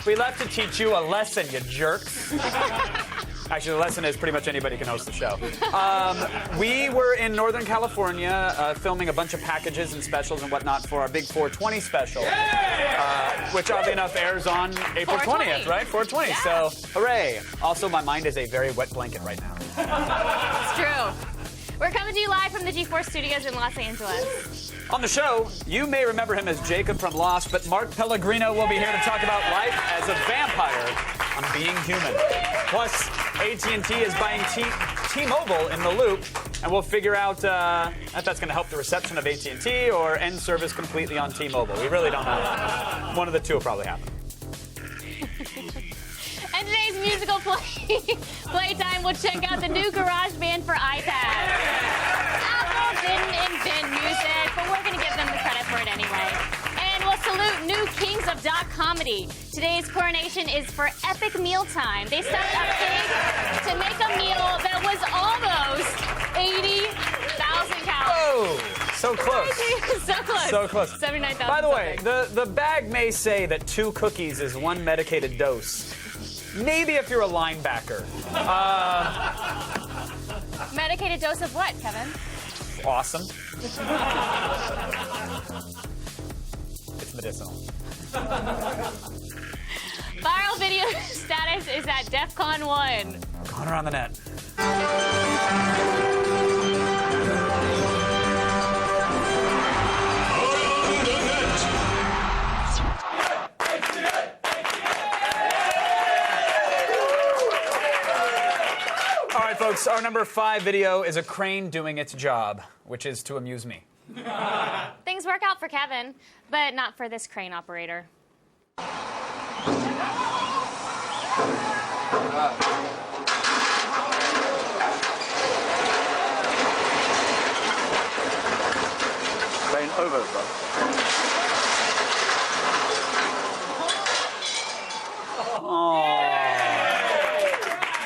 We left to teach you a lesson, you jerks. Actually, the lesson is pretty much anybody can host the show. We were in Northern California filming a bunch of packages and specials and whatnot for our big 420 special, which oddly enough airs on April 20th, right? 420. Yeah. So, hooray. Also, my mind is a very wet blanket right now. It's true. We're coming to you live from the G4 studios in Los Angeles. On the show, you may remember him as Jacob from Lost, but Mark Pellegrino will be here to talk about life as a vampire on Being Human. Plus, AT&T is buying T-Mobile in the loop, and we'll figure out if that's going to help the reception of AT&T or end service completely on T-Mobile. We really don't know. One of the two will probably happen. And today's musical playtime, we'll check out the new GarageBand for iPad. Apple didn't invent music, but we're going to give them the credit for it anyway. And we'll salute new kings of dot comedy. Today's coronation is for Epic Mealtime. They stepped up big to make a meal that was almost 80,000 calories. Oh, so close. So close. So close. 79,000. By the way, the bag may say that 2 cookies is 1 medicated dose. Maybe if you're a linebacker. Medicated dose of what, Kevin? Awesome. It's medicinal. Viral video status is at DEFCON 1. Going around the net. All right, folks, our number 5 video is a crane doing its job, which is to amuse me. Things work out for Kevin, but not for this crane operator. Crane over, bro.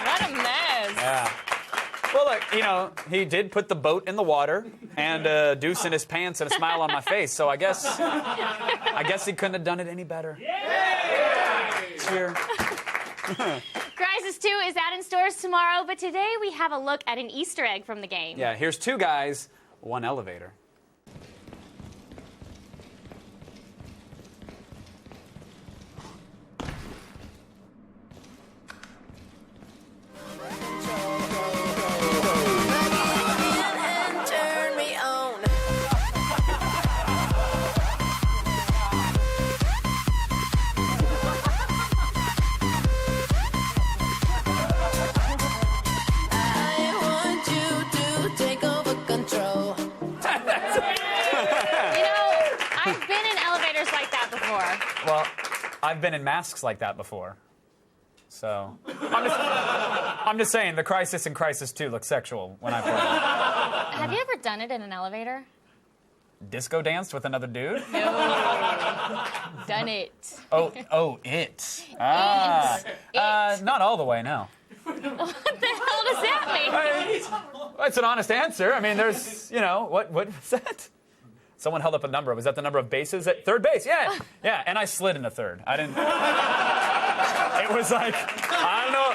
What a mess. Yeah. Well, look, you know, he did put the boat in the water and a deuce in his pants and a smile on my face, so I guess he couldn't have done it any better. Cheer. Crysis 2 is out in stores tomorrow, but today we have a look at an Easter egg from the game. Yeah, here's 2 guys, 1 elevator. Well, I've been in masks like that before. So, I'm just saying, the Crysis in Crysis 2 looks sexual when I play it. Have you ever done it in an elevator? Disco danced with another dude? No. Done it. Oh, it. Ah. Not all the way, no. What the hell does that mean? It's an honest answer. I mean, there's, you know, what was that? Someone held up a number. Was that the number of bases at third base? Yeah. Yeah, and I slid in a third. I didn't... It was like, I don't know.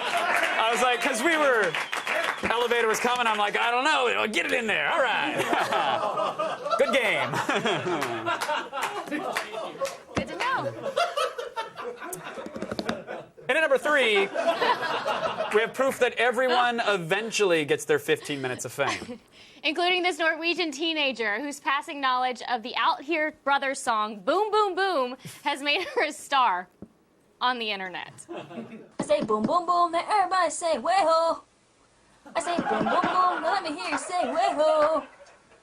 I was like, because elevator was coming, I'm like, I don't know. Get it in there. All right. Good game. Good to know. And at number 3, we have proof that everyone eventually gets their 15 minutes of fame. Including this Norwegian teenager whose passing knowledge of the Out Here Brothers song Boom Boom Boom has made her a star on the internet. I say boom boom boom, then everybody say way ho. I say boom boom boom, now let me hear you say way ho.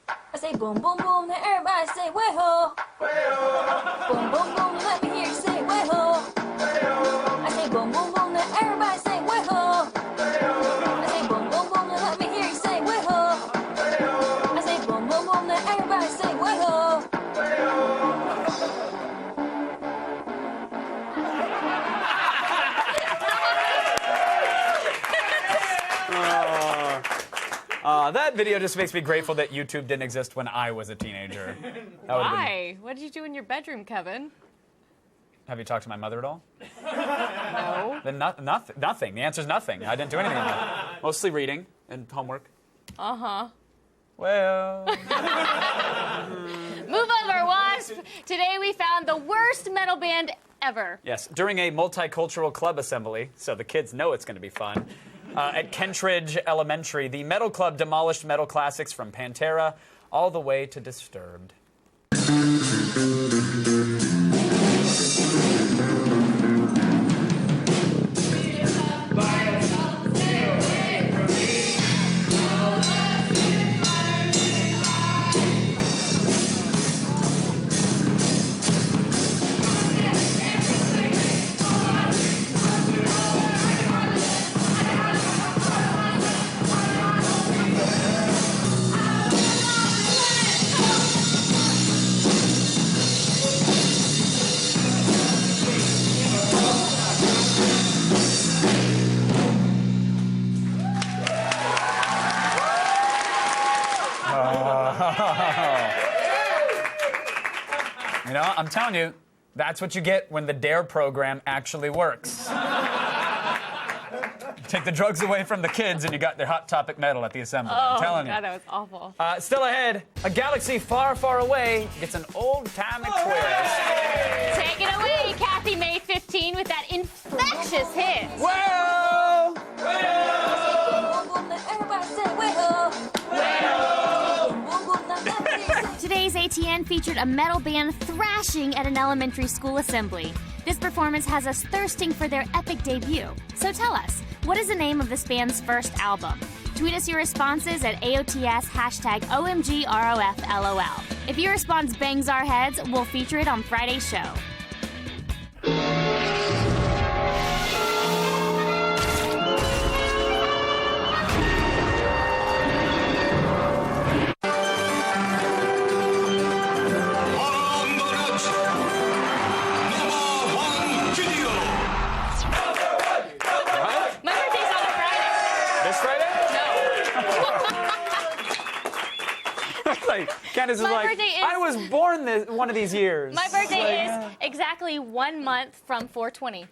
I say boom boom boom, then everybody say way ho. Boom boom boom, now let me hear you say way ho. I say boom boom boom, then everybody say way ho. I say boom boom boom, now let me hear you say way ho. I say boom boom boom, then everybody say way ho. That video just makes me grateful that YouTube didn't exist when I was a teenager. Why? What did you do in your bedroom, Kevin? Have you talked to my mother at all? No. Then nothing. The answer's nothing. I didn't do anything. Mostly reading and homework. Uh-huh. Well. Move over, Wasp. Today we found the worst metal band ever. Yes, during a multicultural club assembly, so the kids know it's going to be fun. At Kentridge Elementary, the metal club demolished metal classics from Pantera all the way to Disturbed. You know, I'm telling you, that's what you get when the DARE program actually works. Take the drugs away from the kids and you got their Hot Topic medal at the assembly. I'm telling God, you. that was awful. Still ahead, a galaxy far, far away gets an old-timey twist. Take it away, Kathy May 15 with that infectious hit. Whoa! Boom, boom, let everybody say way-ho. Boom, boom, let everybody say. Today's ATN featured a metal band thrashing at an elementary school assembly. This performance has us thirsting for their epic debut. So tell us, what is the name of this band's first album? Tweet us your responses at AOTS #OMGROFLOL. If your response bangs our heads, we'll feature it on Friday's show. My birthday's on a Friday. This Friday? No. Like, Candace is My like, birthday is- I was born one of these years. My birthday is exactly 1 month from 420.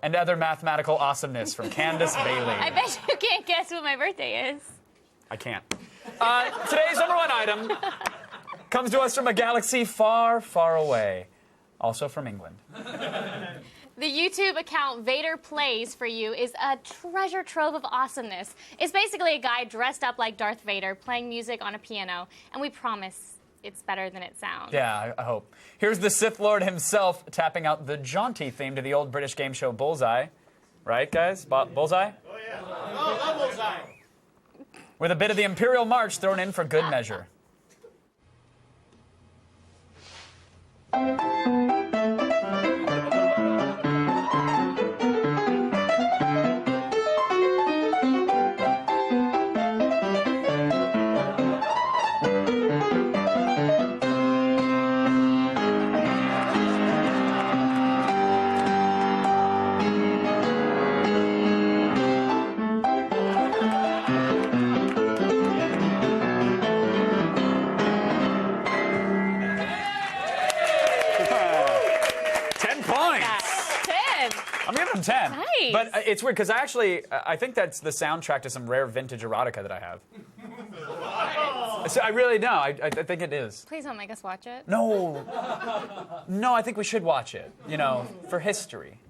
And other mathematical awesomeness from Candace Bailey. I bet you can't guess what my birthday is. I can't. Today's number one item comes to us from a galaxy far, far away. Also from England. The YouTube account Vader Plays For You is a treasure trove of awesomeness. It's basically a guy dressed up like Darth Vader playing music on a piano, and we promise it's better than it sounds. Yeah, I hope. Here's the Sith Lord himself tapping out the jaunty theme to the old British game show Bullseye. Right, guys? Bullseye? Oh, yeah. Oh, Bullseye. With a bit of the Imperial March thrown in for good measure. I'm giving them 10. Nice. But it's weird because I think that's the soundtrack to some rare vintage erotica that I have. So I really know. I think it is. Please don't make us watch it. No. No, I think we should watch it, you know, for history.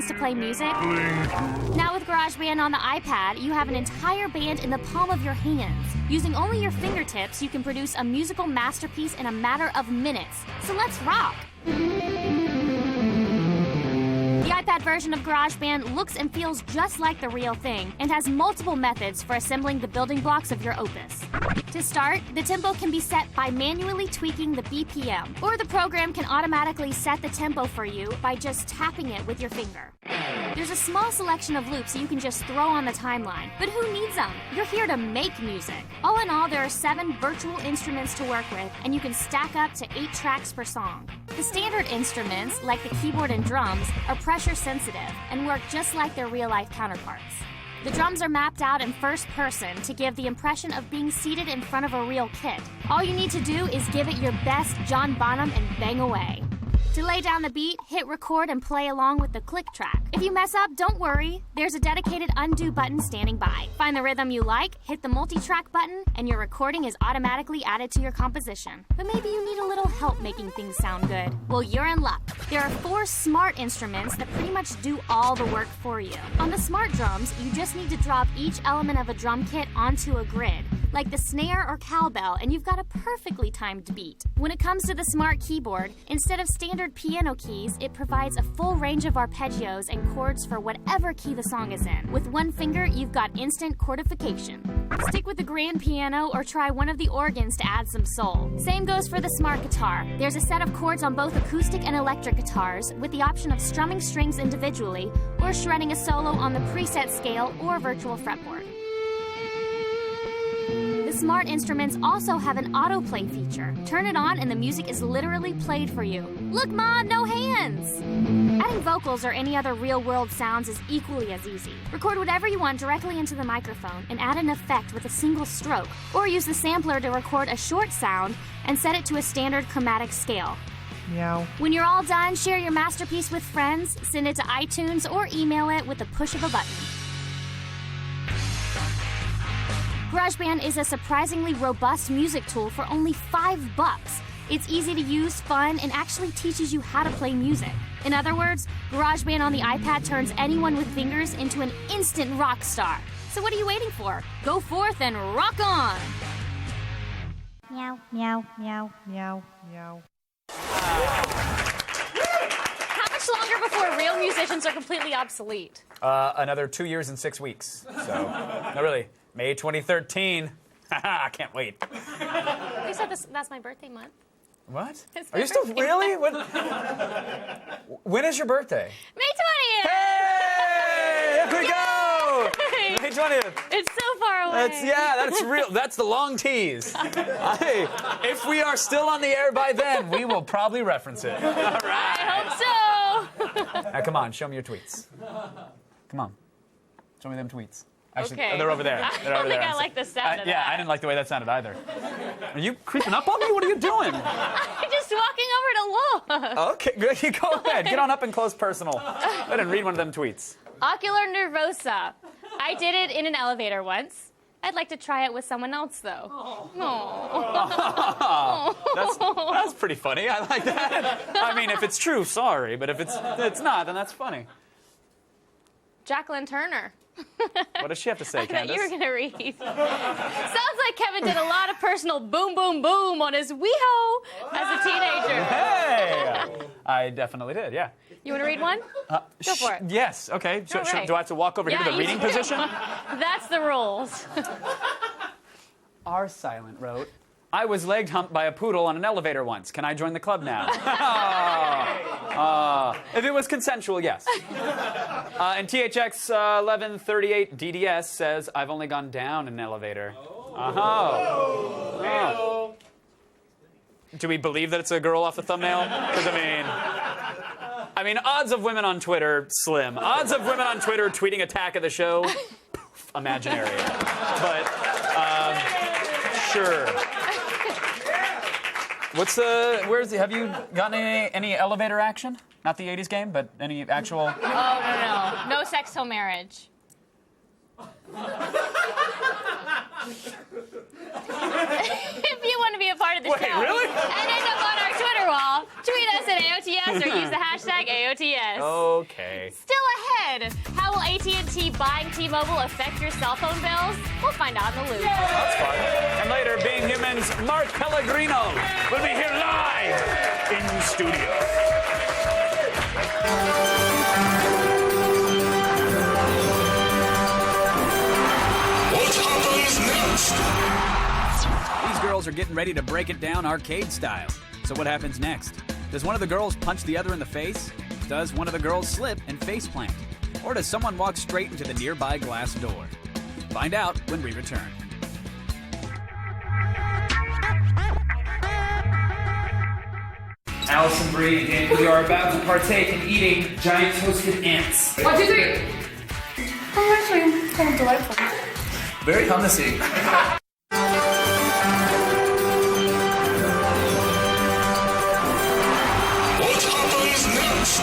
instruments to play music? Now with GarageBand on the iPad, you have an entire band in the palm of your hands. Using only your fingertips, you can produce a musical masterpiece in a matter of minutes. So let's rock! The iPad version of GarageBand looks and feels just like the real thing and has multiple methods for assembling the building blocks of your opus. To start, the tempo can be set by manually tweaking the BPM, or the program can automatically set the tempo for you by just tapping it with your finger. There's a small selection of loops you can just throw on the timeline, but who needs them? You're here to make music. All in all, there are 7 virtual instruments to work with, and you can stack up to 8 tracks per song. The standard instruments, like the keyboard and drums, are pressure sensitive and work just like their real-life counterparts. The drums are mapped out in first person to give the impression of being seated in front of a real kit. All you need to do is give it your best John Bonham and bang away. To lay down the beat, hit record and play along with the click track. If you mess up, don't worry. There's a dedicated undo button standing by. Find the rhythm you like, hit the multi-track button, and your recording is automatically added to your composition. But maybe you need a little help making things sound good. Well, you're in luck. There are 4 smart instruments that pretty much do all the work for you. On the smart drums, you just need to drop each element of a drum kit onto a grid, like the snare or cowbell, and you've got a perfectly timed beat. When it comes to the smart keyboard, instead of standard piano keys, it provides a full range of arpeggios and chords for whatever key the song is in. With one finger, you've got instant chordification. Stick with the grand piano or try one of the organs to add some soul. Same goes for the smart guitar. There's a set of chords on both acoustic and electric guitars, with the option of strumming strings individually or shredding a solo on the preset scale or virtual fretboard. The smart instruments also have an autoplay feature. Turn it on and the music is literally played for you. Look, Mom, no hands! Adding vocals or any other real-world sounds is equally as easy. Record whatever you want directly into the microphone and add an effect with a single stroke, or use the sampler to record a short sound and set it to a standard chromatic scale. Meow. When you're all done, share your masterpiece with friends, send it to iTunes, or email it with the push of a button. GarageBand is a surprisingly robust music tool for only $5. It's easy to use, fun, and actually teaches you how to play music. In other words, GarageBand on the iPad turns anyone with fingers into an instant rock star. So what are you waiting for? Go forth and rock on! Meow, meow, meow, meow, meow. How much longer before real musicians are completely obsolete? Another 2 years and 6 weeks. So, no, really. May 2013. I can't wait. You said that's my birthday month. What? It's Are my you still birthday. really? When is your birthday? May 20th! Hey! Here we go! May 20th. It's so far away. That's real. That's the long tease. If we are still on the air by then, we will probably reference it. All right. I hope so. Now, come on, show me your tweets. Come on. Show me them tweets. Actually, Okay. they're over there. They're over there. I like the sound of Yeah, that. I didn't like the way that sounded either. Are you creeping up on me? What are you doing? I'm just walking over to look. Okay, good. You go ahead. Get on up and close personal. Go ahead and read one of them tweets. Ocular nervosa. I did it in an elevator once. I'd like to try it with someone else, though. That's pretty funny. I like that. I mean, if it's true, sorry. But if it's not, then that's funny. Jacqueline Turner. What does she have to say, I thought Candace? you were going to read. Sounds like Kevin did a lot of personal boom, boom, boom on his wee-ho as a teenager. Hey! I definitely did, yeah. You want to read one? Go for it. Yes, okay. All right. Do I have to walk over here to the you reading do. position? That's the rules. R. Silent wrote, I was leg humped by a poodle on an elevator once. Can I join the club now? If it was consensual, yes. And THX 1138 DDS says, I've only gone down an elevator. Oh. Do we believe that it's a girl off the thumbnail? Because, I mean, odds of women on Twitter, slim. Odds of women on Twitter tweeting attack of the show, poof, imaginary. But, sure. Have you gotten any elevator action? Not the 80s game, but any actual... Oh, no. No sex till marriage. If you want to be a part of the show really? and end up on our Twitter wall, tweet us at AOTS or use the hashtag AOTS. Okay. Still a buying T-Mobile affect your cell phone bills? We'll find out in the loop. That's fun. And later, Being Human's Mark Pellegrino will be here live in studio. What happens next? These girls are getting ready to break it down arcade style. So what happens next? Does one of the girls punch the other in the face? Does one of the girls slip and faceplant? Or does someone walk straight into the nearby glass door? Find out when we return. Allison Brie and we are about to partake in eating giant toasted ants. 1, 2, 3. Oh, actually, kind of delightful. Very hummusy. What happens next?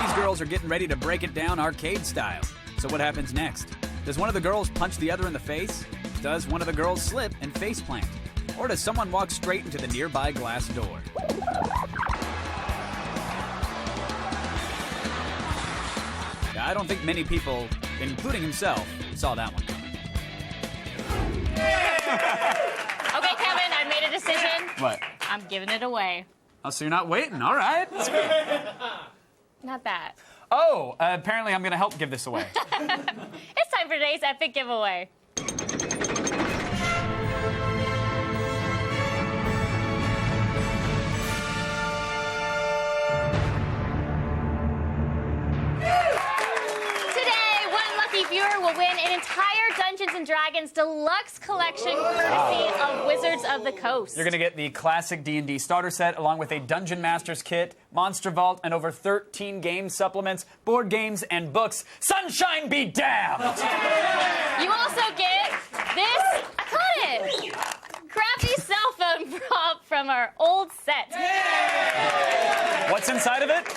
These girls are getting ready to break it down arcade style. So what happens next? Does one of the girls punch the other in the face? Does one of the girls slip and faceplant? Or does someone walk straight into the nearby glass door? I don't think many people, including himself, saw that one coming. Okay, Kevin, I made a decision. What? I'm giving it away. Oh, so you're not waiting? All right. Not that. Oh, apparently I'm going to help give this away. It's time for today's epic giveaway. Today, one lucky viewer will win an entire Dungeons & Dragons deluxe collection courtesy of Wizards of the Coast. You're going to get the classic D&D starter set along with a Dungeon Master's kit, Monster Vault, and over 13 game supplements, board games, and books. Sunshine be damned! You also get this, I caught it, crappy cell phone prop from our old set. What's inside of it?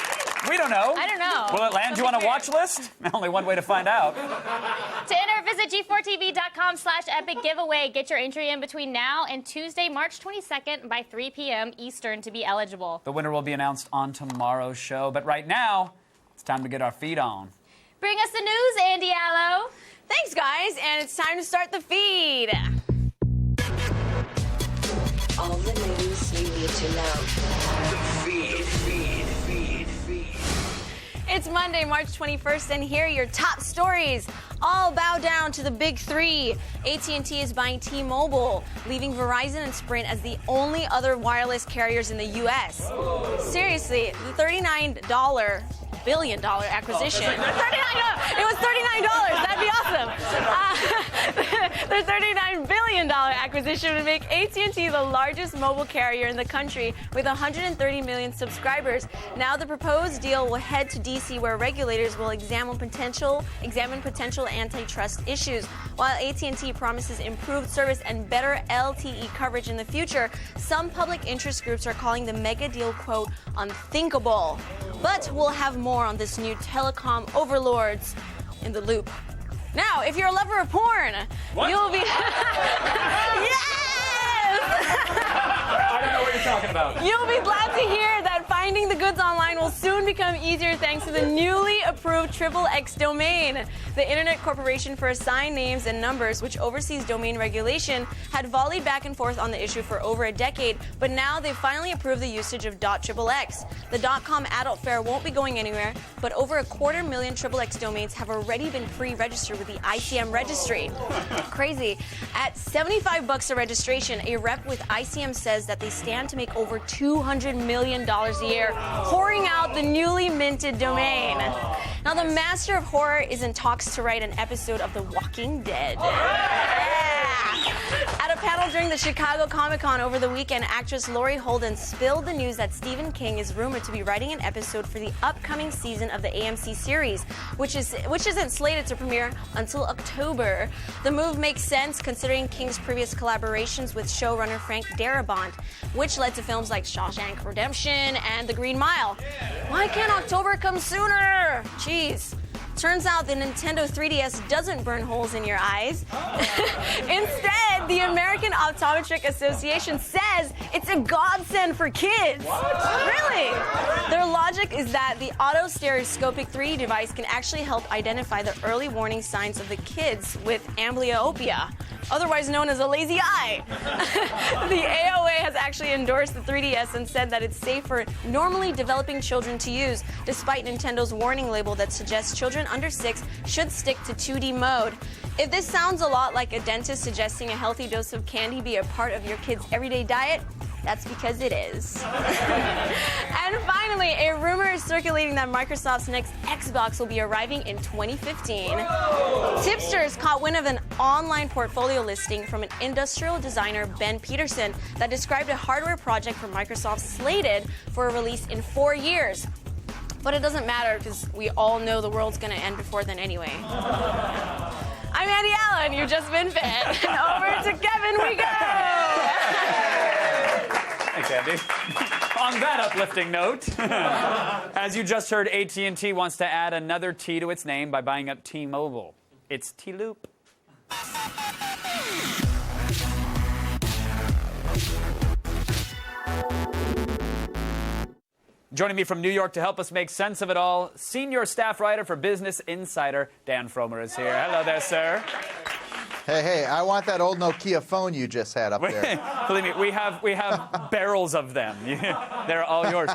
We don't know. I don't know. Will it land you on a watch list? Only one way to find out. To enter, visit g4tv.com/epic giveaway. Get your entry in between now and Tuesday, March 22nd by 3 p.m. Eastern to be eligible. The winner will be announced on tomorrow's show, but right now, it's time to get our feed on. Bring us the news, Andy Allo. Thanks, guys, and it's time to start the feed. All the news you need to know. Feed. It's Monday, March 21st, and here are your top stories. All bow down to the big three. AT&T is buying T-Mobile, leaving Verizon and Sprint as the only other wireless carriers in the U.S. Seriously, the $39 billion acquisition. $39. It was $39. That'd be awesome. The $39 billion acquisition would make AT&T the largest mobile carrier in the country with 130 million subscribers. Now the proposed deal will head to D.C. where regulators will examine potential antitrust issues. While AT&T promises improved service and better LTE coverage in the future, some public interest groups are calling the mega deal, quote, unthinkable. But we'll have more on this new telecom overlords in the loop. Now, if you're a lover of porn, you'll be... Yes! I don't know what you're talking about. You'll be glad to hear that finding the goods online will soon become easier thanks to the newly approved XXX domain. The Internet Corporation for Assigned Names and Numbers, which oversees domain regulation, had volleyed back and forth on the issue for over a decade, but now they've finally approved the usage of .XXX. The .com adult fair won't be going anywhere, but over 250,000 XXX domains have already been pre-registered with the ICM registry. Crazy. At $75 a registration, a rep with ICM says that they stand to make over $200 million a year, whoring out the newly minted domain. Now, the master of horror is in talks to write an episode of The Walking Dead. At a panel during the Chicago Comic-Con over the weekend, actress Laurie Holden spilled the news that Stephen King is rumored to be writing an episode for the upcoming season of the AMC series, which isn't slated to premiere until October. The move makes sense considering King's previous collaborations with showrunner Frank Darabont, which led to films like Shawshank Redemption and The Green Mile. Why can't October come sooner? Jeez. Turns out the Nintendo 3DS doesn't burn holes in your eyes. Instead, the American Optometric Association says it's a godsend for kids. What? Really? Their logic is that the autostereoscopic 3D device can actually help identify the early warning signs of the kids with amblyopia, otherwise known as a lazy eye. The AOA has actually endorsed the 3DS and said that it's safe for normally developing children to use, despite Nintendo's warning label that suggests children under 6 should stick to 2D mode. If this sounds a lot like a dentist suggesting a healthy dose of candy be a part of your kid's everyday diet, that's because it is. And finally, a rumor is circulating that Microsoft's next Xbox will be arriving in 2015. Tipsters caught wind of an online portfolio listing from an industrial designer, Ben Peterson, that described a hardware project for Microsoft slated for a release in 4 years. But it doesn't matter because we all know the world's going to end before then anyway. I'm Andy Allen. You've just been fed. Over to Kevin we go. Thanks, Andy. On that uplifting note, as you just heard, AT&T wants to add another T to its name by buying up T-Mobile. It's T-Loop. Joining me from New York to help us make sense of it all, senior staff writer for Business Insider, Dan Fromer is here. Hello there, sir. Hey, I want that old Nokia phone you just had up there. Believe me, we have barrels of them. They're all yours.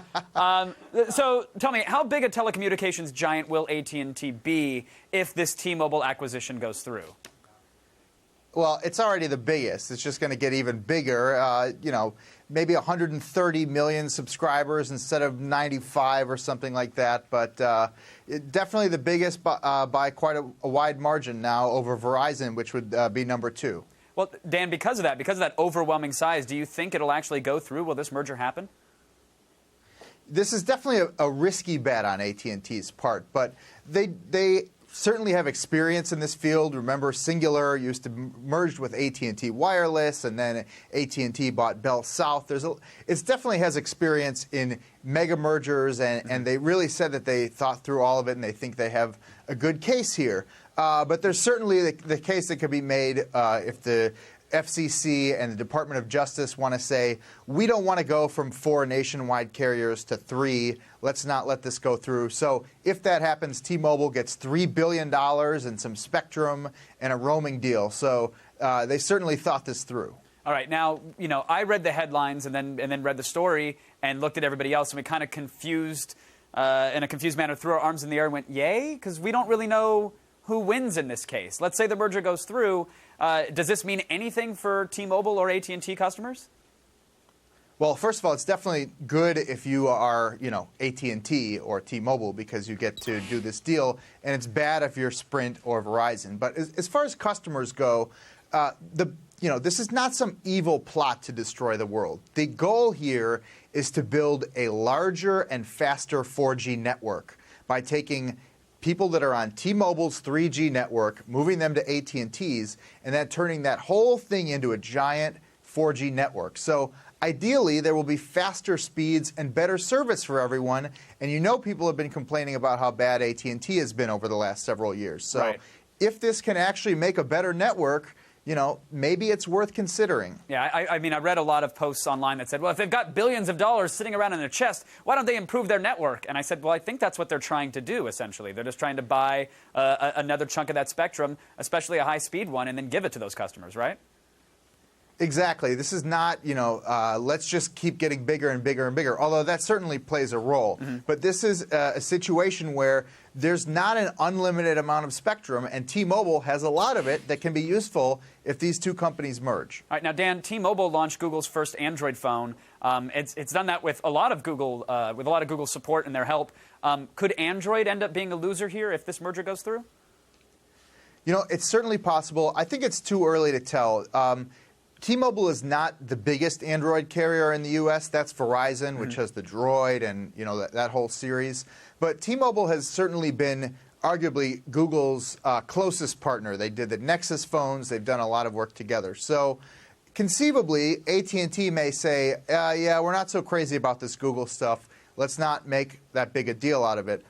So tell me, how big a telecommunications giant will AT&T be if this T-Mobile acquisition goes through? Well, it's already the biggest. It's just going to get even bigger. Maybe 130 million subscribers instead of 95 or something like that. But definitely the biggest by quite a wide margin now over Verizon, which would be number 2. Well, Dan, because of that overwhelming size, do you think it'll actually go through? Will this merger happen? This is definitely a risky bet on AT&T's part, but they certainly have experience in this field. Remember, Singular used to merge with AT&T Wireless, and then AT&T bought Bell South. It definitely has experience in mega mergers, and they really said that they thought through all of it, and they think they have a good case here. But there's certainly the case that could be made if the FCC and the Department of Justice want to say, we don't want to go from 4 nationwide carriers to 3. Let's not let this go through. So if that happens, T-Mobile gets $3 billion and some spectrum and a roaming deal. So they certainly thought this through. All right. Now, I read the headlines and then read the story and looked at everybody else, and we kind of confused, in a confused manner, threw our arms in the air and went, yay? Because we don't really know who wins in this case. Let's say the merger goes through. Does this mean anything for T-Mobile or AT&T customers? Well, first of all, it's definitely good if you are, AT&T or T-Mobile because you get to do this deal, and it's bad if you're Sprint or Verizon. But as far as customers go, this is not some evil plot to destroy the world. The goal here is to build a larger and faster 4G network by taking people that are on T-Mobile's 3G network, moving them to AT&T's, and then turning that whole thing into a giant 4G network. So ideally, there will be faster speeds and better service for everyone. And people have been complaining about how bad AT&T has been over the last several years. So if this can actually make a better network, maybe it's worth considering. Yeah, I mean, I read a lot of posts online that said, well, if they've got billions of dollars sitting around in their chest, why don't they improve their network? And I said, well, I think that's what they're trying to do, essentially. They're just trying to buy another chunk of that spectrum, especially a high-speed one, and then give it to those customers, right? Exactly. This is not, let's just keep getting bigger and bigger and bigger, although that certainly plays a role. But this is a situation where there's not an unlimited amount of spectrum, and T-Mobile has a lot of it that can be useful if these two companies merge. All right. Now, Dan, T-Mobile launched Google's first Android phone. It's done that with a lot of Google support and their help. Could Android end up being a loser here if this merger goes through? It's certainly possible. I think it's too early to tell. T-Mobile is not the biggest Android carrier in the U.S. That's Verizon, which has the Droid and that whole series. But T-Mobile has certainly been arguably Google's closest partner. They did the Nexus phones. They've done a lot of work together. So conceivably, AT&T may say, yeah, we're not so crazy about this Google stuff. Let's not make that big a deal out of it.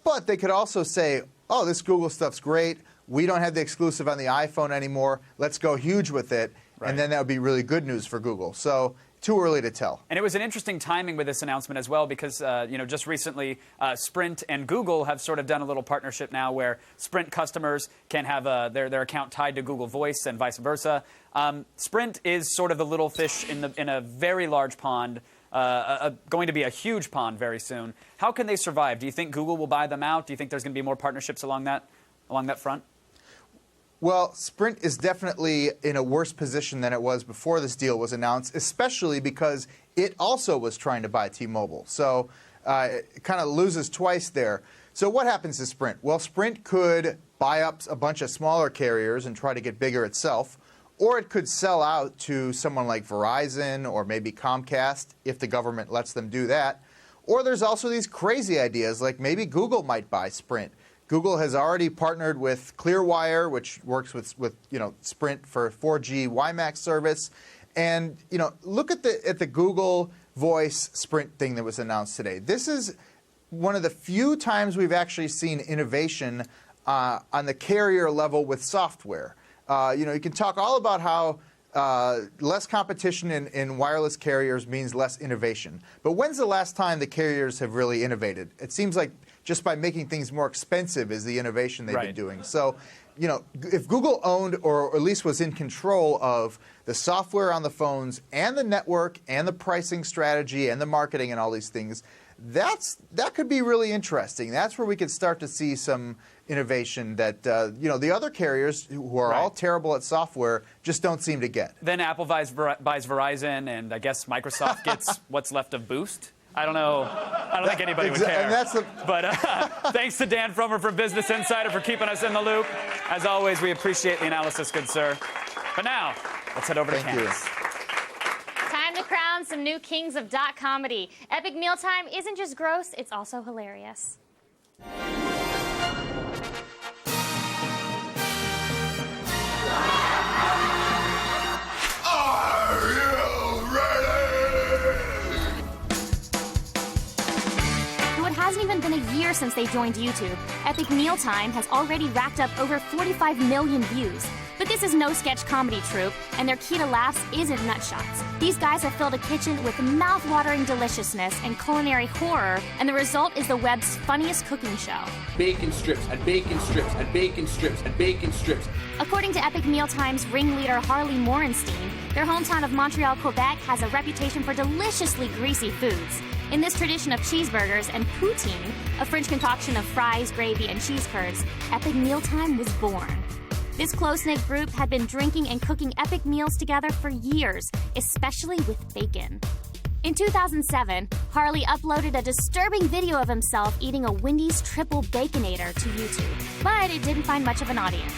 But they could also say, oh, this Google stuff's great. We don't have the exclusive on the iPhone anymore. Let's go huge with it. Right. And then that would be really good news for Google. So too early to tell. And it was an interesting timing with this announcement as well because, just recently, Sprint and Google have sort of done a little partnership now where Sprint customers can have their account tied to Google Voice and vice versa. Sprint is sort of the little fish in a very large pond, going to be a huge pond very soon. How can they survive? Do you think Google will buy them out? Do you think there's going to be more partnerships along that front? Well, Sprint is definitely in a worse position than it was before this deal was announced, especially because it also was trying to buy T-Mobile. So it kind of loses twice there. So what happens to Sprint? Well, Sprint could buy up a bunch of smaller carriers and try to get bigger itself, or it could sell out to someone like Verizon or maybe Comcast if the government lets them do that. Or there's also these crazy ideas like maybe Google might buy Sprint. Google has already partnered with Clearwire, which works with Sprint for 4G WiMAX service. And look at the Google Voice Sprint thing that was announced today. This is one of the few times we've actually seen innovation on the carrier level with software. You can talk all about how less competition in wireless carriers means less innovation. But when's the last time the carriers have really innovated? It seems like just by making things more expensive is the innovation they've been doing. So, if Google owned or at least was in control of the software on the phones and the network and the pricing strategy and the marketing and all these things, that could be really interesting. That's where we could start to see some innovation that the other carriers who are all terrible at software just don't seem to get. Then Apple buys Verizon, and I guess Microsoft gets what's left of Boost. I don't know. I don't think anybody would care. And But thanks to Dan Frommer from Business Insider for keeping us in the loop. As always, we appreciate the analysis, good sir. But now, let's head over to Candace. Time to crown some new kings of dot comedy. Epic Mealtime isn't just gross, it's also hilarious. Though it hasn't even been a year since they joined YouTube, Epic Mealtime has already racked up over 45 million views. But this is no sketch comedy troupe, and their key to laughs isn't nutshots. These guys have filled a kitchen with mouth-watering deliciousness and culinary horror, and the result is the web's funniest cooking show. Bacon strips and bacon strips and bacon strips and bacon strips. According to Epic Mealtime's ringleader Harley Morenstein, their hometown of Montreal, Quebec has a reputation for deliciously greasy foods. In this tradition of cheeseburgers and poutine, a French concoction of fries, gravy, and cheese curds, Epic Mealtime was born. This close-knit group had been drinking and cooking epic meals together for years, especially with bacon. In 2007, Harley uploaded a disturbing video of himself eating a Wendy's Triple Baconator to YouTube, but it didn't find much of an audience.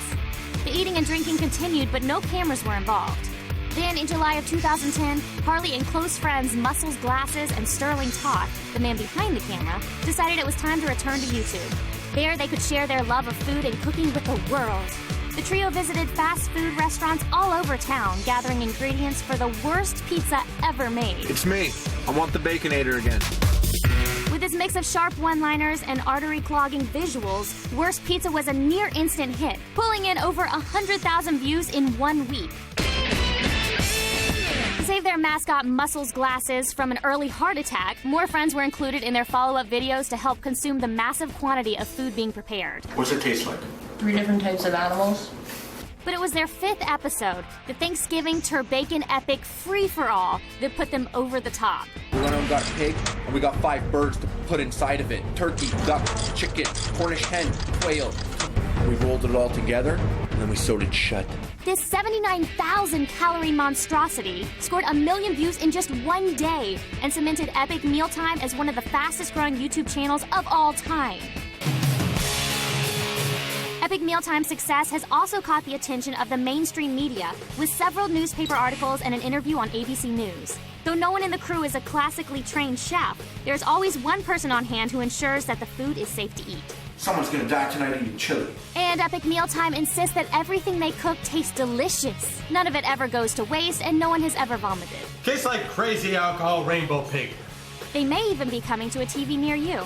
The eating and drinking continued, but no cameras were involved. Then, in July of 2010, Harley and close friends Muscles Glasses and Sterling Toth, the man behind the camera, decided it was time to return to YouTube. There, they could share their love of food and cooking with the world. The trio visited fast food restaurants all over town, gathering ingredients for the worst pizza ever made. It's me. I want the Baconator again. With its mix of sharp one-liners and artery-clogging visuals, Worst Pizza was a near-instant hit, pulling in over 100,000 views in 1 week. To save their mascot Muscles Glasses from an early heart attack, more friends were included in their follow-up videos to help consume the massive quantity of food being prepared. What's it taste like? 3 different types of animals. But it was their 5th episode, the Thanksgiving Turbacon epic free-for-all, that put them over the top. We went out and got a pig, and we got 5 birds to put inside of it. Turkey, duck, chicken, Cornish hen, quail. We rolled it all together, and then we sewed it shut. This 79,000-calorie monstrosity scored 1 million views in just 1 day and cemented Epic Mealtime as one of the fastest-growing YouTube channels of all time. Epic Mealtime's success has also caught the attention of the mainstream media, with several newspaper articles and an interview on ABC News. Though no one in the crew is a classically trained chef, there's always one person on hand who ensures that the food is safe to eat. Someone's gonna die tonight eating chili. And Epic Mealtime insists that everything they cook tastes delicious. None of it ever goes to waste, and no one has ever vomited. Tastes like crazy alcohol rainbow pig. They may even be coming to a TV near you.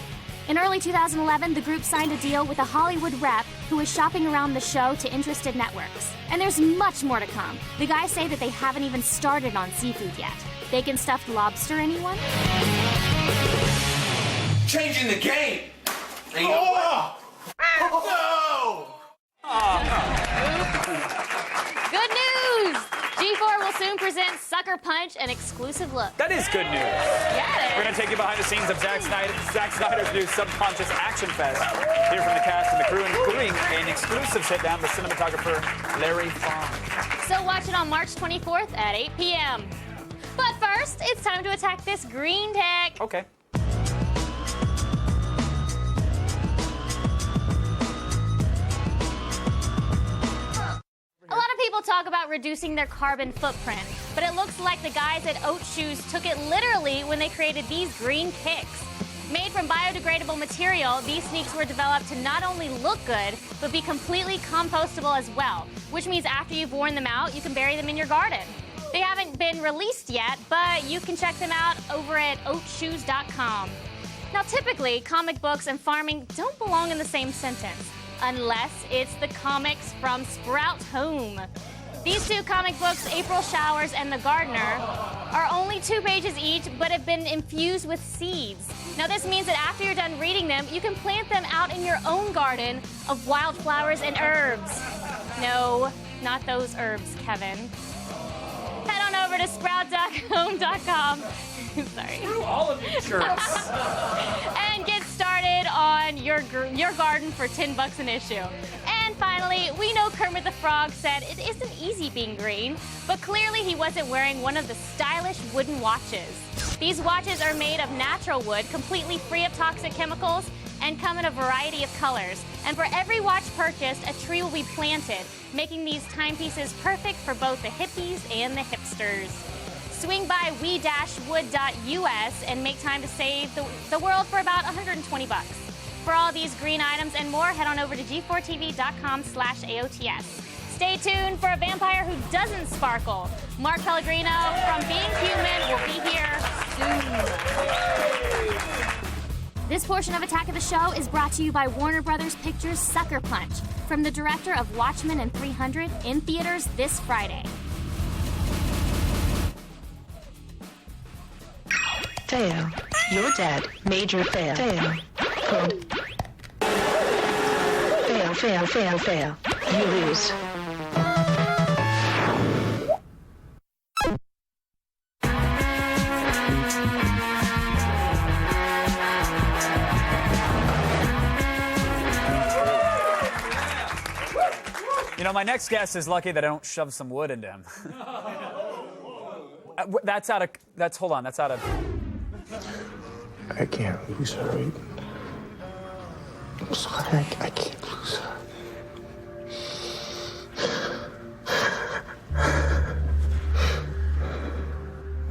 In early 2011, the group signed a deal with a Hollywood rep who is shopping around the show to interested networks. And there's much more to come. The guys say that they haven't even started on seafood yet. Bacon stuffed lobster, anyone? Changing the game. Good news! G4 will soon present Sucker Punch, an exclusive look. That is good news. Yeah, We're going to take you behind the scenes of Zack Snyder's new Subconscious Action Fest. Hear from the cast and the crew, including an exclusive sit-down with cinematographer Larry Fong. So watch it on March 24th at 8 p.m. But first, it's time to attack this green tech. Okay. A lot of people talk about reducing their carbon footprint, but it looks like the guys at Oat Shoes took it literally when they created these green kicks. Made from biodegradable material, these sneaks were developed to not only look good, but be completely compostable as well, which means after you've worn them out, you can bury them in your garden. They haven't been released yet, but you can check them out over at oatshoes.com. Now, typically, comic books and farming don't belong in the same sentence, unless it's the comics from Sprout Home. These two comic books, April Showers and The Gardener, are only 2 pages each, but have been infused with seeds. Now, this means that after you're done reading them, you can plant them out in your own garden of wildflowers and herbs. No, not those herbs, Kevin. Head on over to sprout.home.com. Sorry. Screw all of you shirts. And get started on your garden for $10 an issue. And finally, we know Kermit the Frog said it isn't easy being green, but clearly he wasn't wearing one of the stylish wooden watches. These watches are made of natural wood, completely free of toxic chemicals, and come in a variety of colors. And for every watch purchased, a tree will be planted, making these timepieces perfect for both the hippies and the hipsters. Swing by we-wood.us and make time to save the world for about $120. For all these green items and more, head on over to g4tv.com/AOTS. Stay tuned for a vampire who doesn't sparkle. Mark Pellegrino from Being Human will be here soon. This portion of Attack of the Show is brought to you by Warner Brothers Pictures' Sucker Punch, from the director of Watchmen and 300, in theaters this Friday. Fail. You're dead. Major fail. Fail. Good. Fail, fail, fail, fail. You lose. You know, my next guest is lucky that I don't shove some wood into him. That's out of... Hold on, that's out of... I can't lose her, right? I'm sorry, I can't lose her.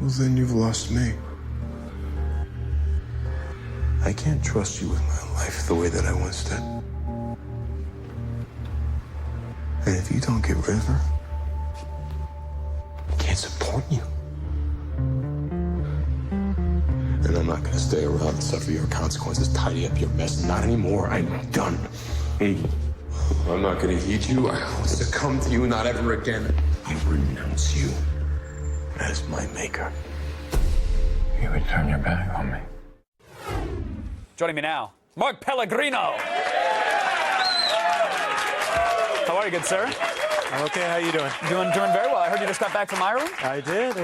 Well, then you've lost me. I can't trust you with my life the way that I once did. And if you don't get rid of her, I can't support you. And I'm not gonna stay around and suffer your consequences, tidy up your mess. Not anymore. I'm done. I'm not gonna heed you. I will succumb to you, not ever again. I renounce you as my maker. You would turn your back on me. Joining me now, Mark Pellegrino. How are you, good sir? I'm okay. How you doing? Doing very well. I heard you just got back from Ireland. I did.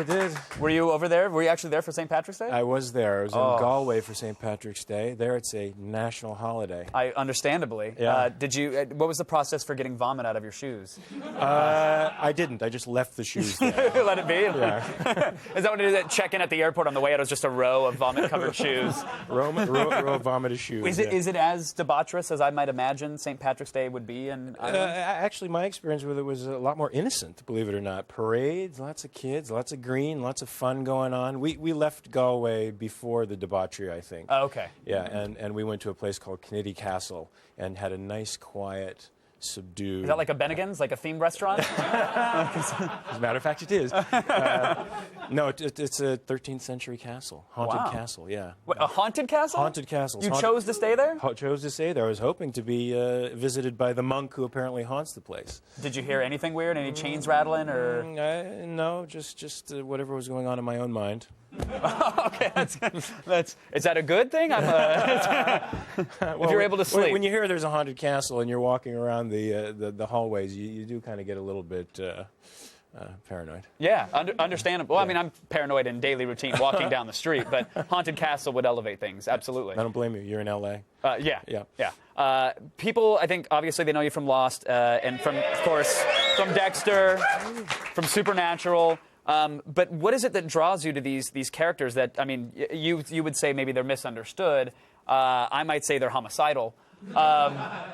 Were you over there? Were you actually there for St. Patrick's Day? I was there. I was in Galway for St. Patrick's Day. There, it's a national holiday. Understandably. Yeah. What was the process for getting vomit out of your shoes? I didn't. I just left the shoes there. Let it be? Yeah. Is that what it is? Check-in at the airport on the way out, it was just a row of vomit-covered shoes? row of vomited shoes. Is it as debaucherous as I might imagine St. Patrick's Day would be in Ireland? Actually, my experience with it was a lot more innocent, believe it or not. Parades, lots of kids, lots of green, lots of fun going on. We left Galway before the debauchery, I think. Oh, okay. Yeah, and we went to a place called Kennedy Castle and had a nice, quiet subdued. Is that like a Bennigan's, like a themed restaurant? As a matter of fact, it is. No, it's a 13th century castle, haunted castle. Yeah. What, a haunted castle? Haunted castle. You chose to stay there? Chose to stay there. I was hoping to be visited by the monk who apparently haunts the place. Did you hear anything weird? Any chains rattling or? No, just whatever was going on in my own mind. Okay, is that a good thing? If you're able to sleep. When you hear there's a haunted castle and you're walking around the hallways, you do kind of get a little bit paranoid. Yeah, understandable. Well, I mean, I'm paranoid in daily routine walking down the street, but haunted castle would elevate things, absolutely. I don't blame you. You're in L.A. Yeah. People, I think, obviously they know you from Lost, and from, of course, from Dexter, from Supernatural. But what is it that draws you to these characters that, I mean, you would say maybe they're misunderstood. I might say they're homicidal.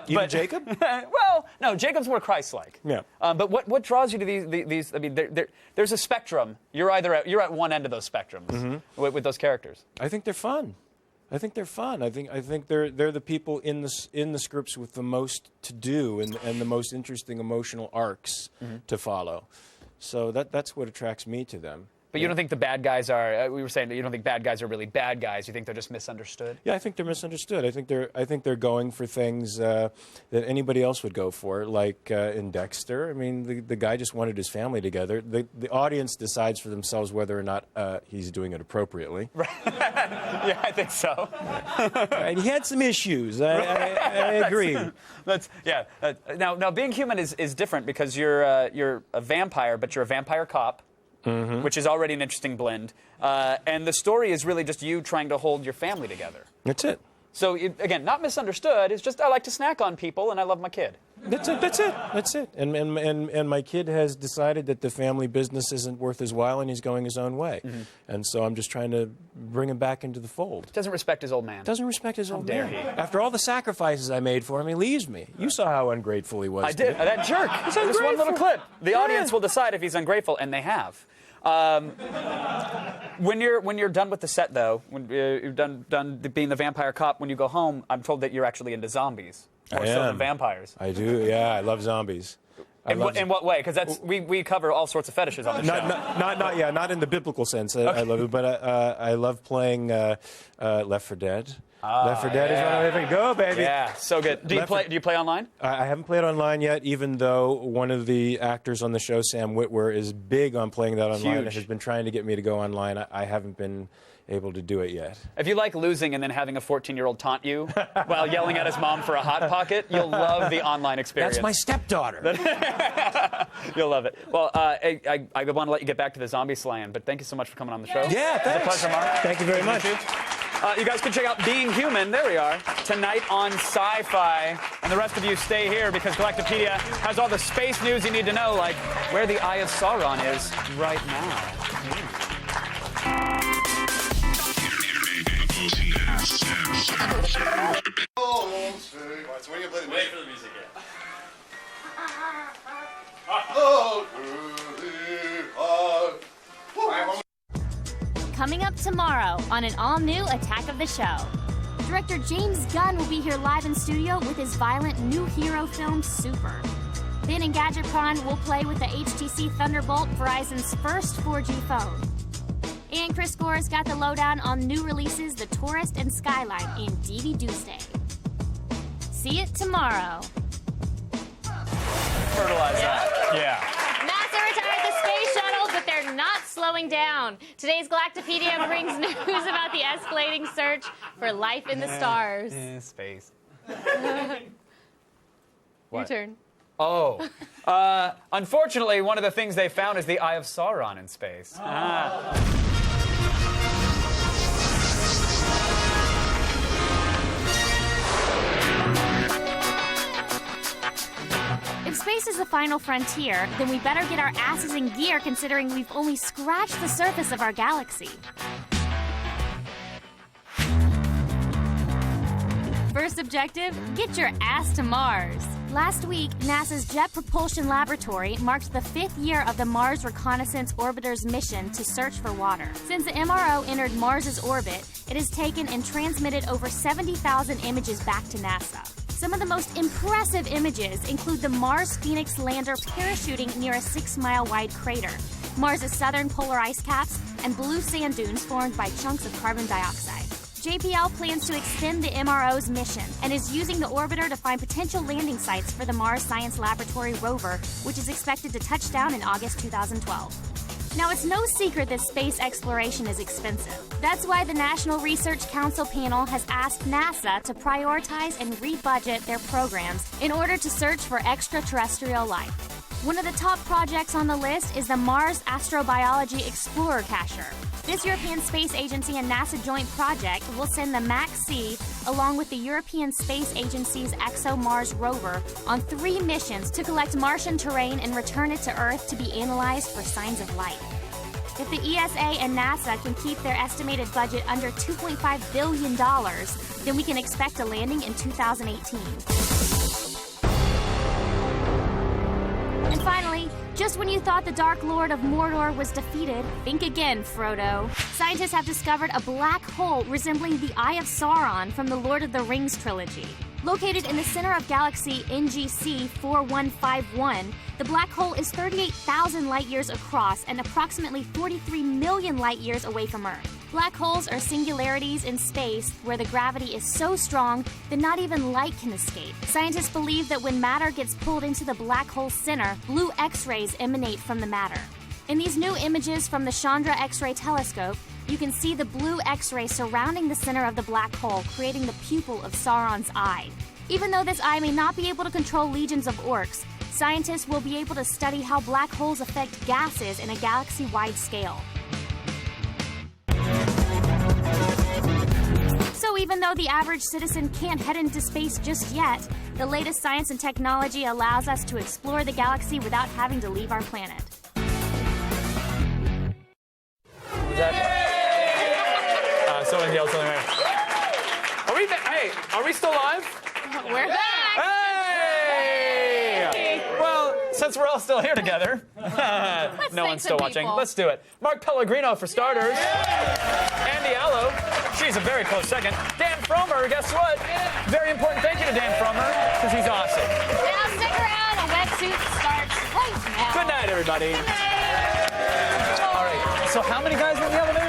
Even Jacob? Well, no, Jacob's more Christ-like. Yeah. But what draws you to these? I mean, there's a spectrum. You're at one end of those spectrums with those characters. I think they're fun. I think they're the people in the scripts with the most to do and the most interesting emotional arcs to follow. So that's what attracts me to them. But you don't think the bad guys are? We were saying that you don't think bad guys are really bad guys. You think they're just misunderstood? Yeah, I think they're misunderstood. I think they're going for things that anybody else would go for, like in Dexter. I mean, the guy just wanted his family together. The audience decides for themselves whether or not he's doing it appropriately. Right. Yeah, I think so. And he had some issues. I agree. Now, being human is different because you're a vampire, but you're a vampire cop. Which is already an interesting blend. And the story is really just you trying to hold your family together. That's it. So, again, not misunderstood. It's just I like to snack on people and I love my kid. That's it. And my kid has decided that the family business isn't worth his while and he's going his own way. And so I'm just trying to bring him back into the fold. Doesn't respect his old man. Doesn't respect his old man. How dare he? After all the sacrifices I made for him, he leaves me. You saw how ungrateful he was. I did. That jerk. Just one little clip. The audience will decide if he's ungrateful, and they have. When you're done with the set, though, when you're done being the vampire cop, when you go home, I'm told that you're actually into zombies. More so than vampires. I do, yeah. I love zombies. In what way? Because we cover all sorts of fetishes on the show. Not in the biblical sense. I love it, but I love playing Left 4 Dead. Left 4 Dead is one of my favorite. Go, baby. Yeah, so good. Do you play online? I haven't played online yet, even though one of the actors on the show, Sam Witwer, is big on playing that online and has been trying to get me to go online. I haven't been able to do it yet. If you like losing and then having a 14-year-old taunt you while yelling at his mom for a Hot Pocket, you'll love the online experience. That's my stepdaughter. You'll love it. Well, I want to let you get back to the zombie slaying, but thank you so much for coming on the show. Yeah, thanks. It's a pleasure, Mark. Thank you very much. You guys can check out Being Human, there we are, tonight on Sci-Fi. And the rest of you stay here because Galactapedia has all the space news you need to know, like where the Eye of Sauron is right now. Wait for the music, Coming up tomorrow on an all-new Attack of the Show. Director James Gunn will be here live in studio with his violent new hero film, Super. Then in GadgetCon, we'll play with the HTC Thunderbolt, Verizon's first 4G phone. And Chris Gore's got the lowdown on new releases, The Tourist and Skyline in DVD-Doomsday. See it tomorrow. Fertilize that. Yeah. NASA retired the space shuttle, but they're not slowing down. Today's Galactapedia brings news about the escalating search for life in the stars. Space. Your turn. Oh. Unfortunately, one of the things they found is the Eye of Sauron in space. If space is the final frontier, then we better get our asses in gear considering we've only scratched the surface of our galaxy. First objective, get your ass to Mars. Last week, NASA's Jet Propulsion Laboratory marked the 5th year of the Mars Reconnaissance Orbiter's mission to search for water. Since the MRO entered Mars's orbit, it has taken and transmitted over 70,000 images back to NASA. Some of the most impressive images include the Mars Phoenix lander parachuting near a 6-mile-wide crater, Mars' southern polar ice caps, and blue sand dunes formed by chunks of carbon dioxide. JPL plans to extend the MRO's mission and is using the orbiter to find potential landing sites for the Mars Science Laboratory rover, which is expected to touch down in August 2012. Now, it's no secret that space exploration is expensive. That's why the National Research Council panel has asked NASA to prioritize and rebudget their programs in order to search for extraterrestrial life. One of the top projects on the list is the Mars Astrobiology Explorer Cacher. This European Space Agency and NASA joint project will send the MAX-C along with the European Space Agency's ExoMars rover on 3 missions to collect Martian terrain and return it to Earth to be analyzed for signs of life. If the ESA and NASA can keep their estimated budget under $2.5 billion, then we can expect a landing in 2018. And finally, just when you thought the Dark Lord of Mordor was defeated, think again, Frodo. Scientists have discovered a black hole resembling the Eye of Sauron from the Lord of the Rings trilogy. Located in the center of galaxy NGC 4151, the black hole is 38,000 light-years across and approximately 43 million light-years away from Earth. Black holes are singularities in space where the gravity is so strong that not even light can escape. Scientists believe that when matter gets pulled into the black hole's center, blue X-rays emanate from the matter. In these new images from the Chandra X-ray telescope, you can see the blue X-ray surrounding the center of the black hole, creating the pupil of Sauron's eye. Even though this eye may not be able to control legions of orcs, scientists will be able to study how black holes affect gases in a galaxy-wide scale. So even though the average citizen can't head into space just yet, the latest science and technology allows us to explore the galaxy without having to leave our planet. Someone yelled something there. Are we still live? We're back! Hey! Well, since we're all still here together, no one's still watching. Let's do it. Mark Pellegrino for starters. Andy Allo, she's a very close second. Dan Fromer, guess what? Very important thank you to Dan Fromer, because he's awesome. Now stick around, a wetsuit starts right now. Good night, everybody. Good night. All right, so how many guys were in the elevator?